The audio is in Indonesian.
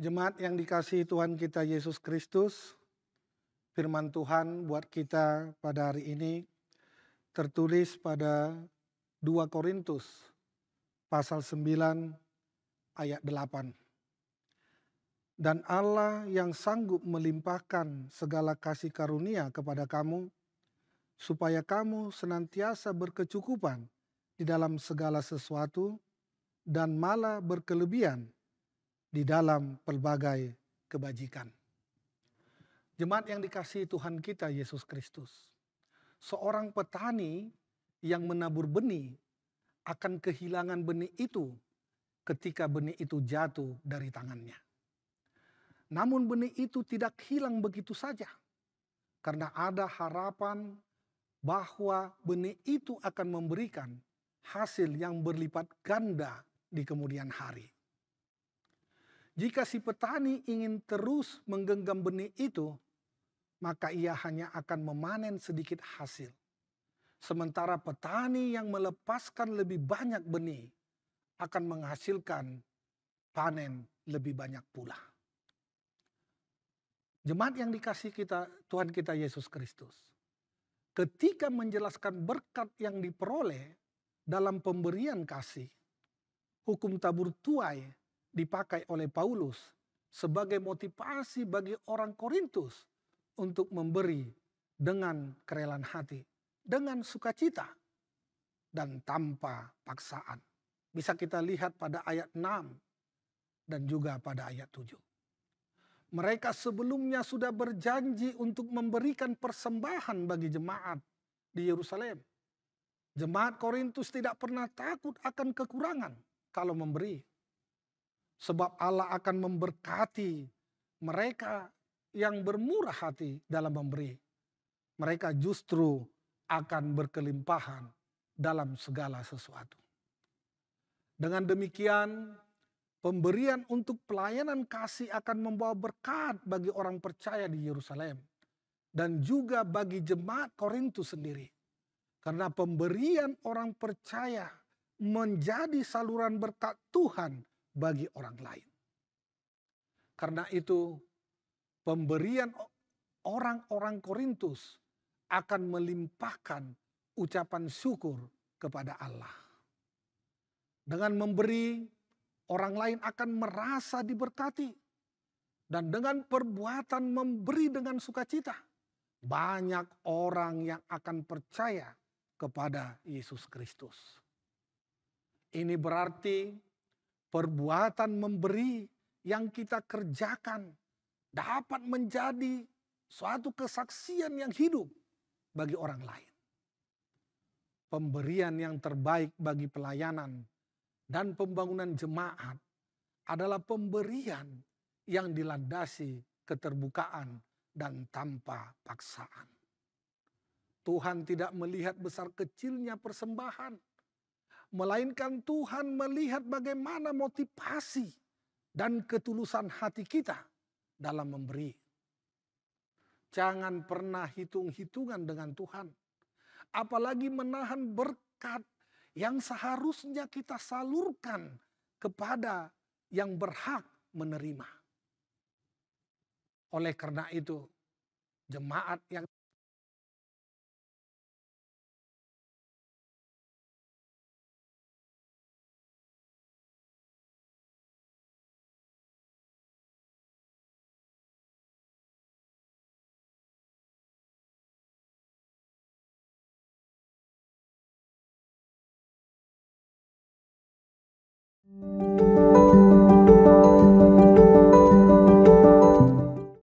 Jemaat yang dikasihi Tuhan kita Yesus Kristus, firman Tuhan buat kita pada hari ini tertulis pada 2 Korintus pasal 9 ayat 8. Dan Allah yang sanggup melimpahkan segala kasih karunia kepada kamu, supaya kamu senantiasa berkecukupan di dalam segala sesuatu dan malah berkelebihan di dalam pelbagai kebajikan. Jemaat yang dikasihi Tuhan kita Yesus Kristus, seorang petani yang menabur benih akan kehilangan benih itu ketika benih itu jatuh dari tangannya. Namun benih itu tidak hilang begitu saja, karena ada harapan bahwa benih itu akan memberikan hasil yang berlipat ganda di kemudian hari. Jika si petani ingin terus menggenggam benih itu, maka ia hanya akan memanen sedikit hasil. Sementara petani yang melepaskan lebih banyak benih akan menghasilkan panen lebih banyak pula. Jemaat yang dikasihi Tuhan kita Yesus Kristus, ketika menjelaskan berkat yang diperoleh dalam pemberian kasih, hukum tabur tuai dipakai oleh Paulus sebagai motivasi bagi orang Korintus untuk memberi dengan kerelaan hati, dengan sukacita, dan tanpa paksaan. Bisa kita lihat pada ayat 6 dan juga pada ayat 7. Mereka sebelumnya sudah berjanji untuk memberikan persembahan bagi jemaat di Yerusalem. Jemaat Korintus tidak pernah takut akan kekurangan kalau memberi. Sebab Allah akan memberkati mereka yang bermurah hati dalam memberi. Mereka justru akan berkelimpahan dalam segala sesuatu. Dengan demikian, pemberian untuk pelayanan kasih akan membawa berkat bagi orang percaya di Yerusalem. Dan juga bagi jemaat Korintus sendiri. Karena pemberian orang percaya menjadi saluran berkat Tuhan bagi orang lain. Karena itu pemberian orang-orang Korintus akan melimpahkan ucapan syukur kepada Allah. Dengan memberi, orang lain akan merasa diberkati. Dan dengan perbuatan memberi dengan sukacita, banyak orang yang akan percaya kepada Yesus Kristus. Ini berarti perbuatan memberi yang kita kerjakan dapat menjadi suatu kesaksian yang hidup bagi orang lain. Pemberian yang terbaik bagi pelayanan dan pembangunan jemaat adalah pemberian yang dilandasi keterbukaan dan tanpa paksaan. Tuhan tidak melihat besar kecilnya persembahan, melainkan Tuhan melihat bagaimana motivasi dan ketulusan hati kita dalam memberi. Jangan pernah hitung-hitungan dengan Tuhan, apalagi menahan berkat yang seharusnya kita salurkan kepada yang berhak menerima. Oleh karena itu, jemaat yang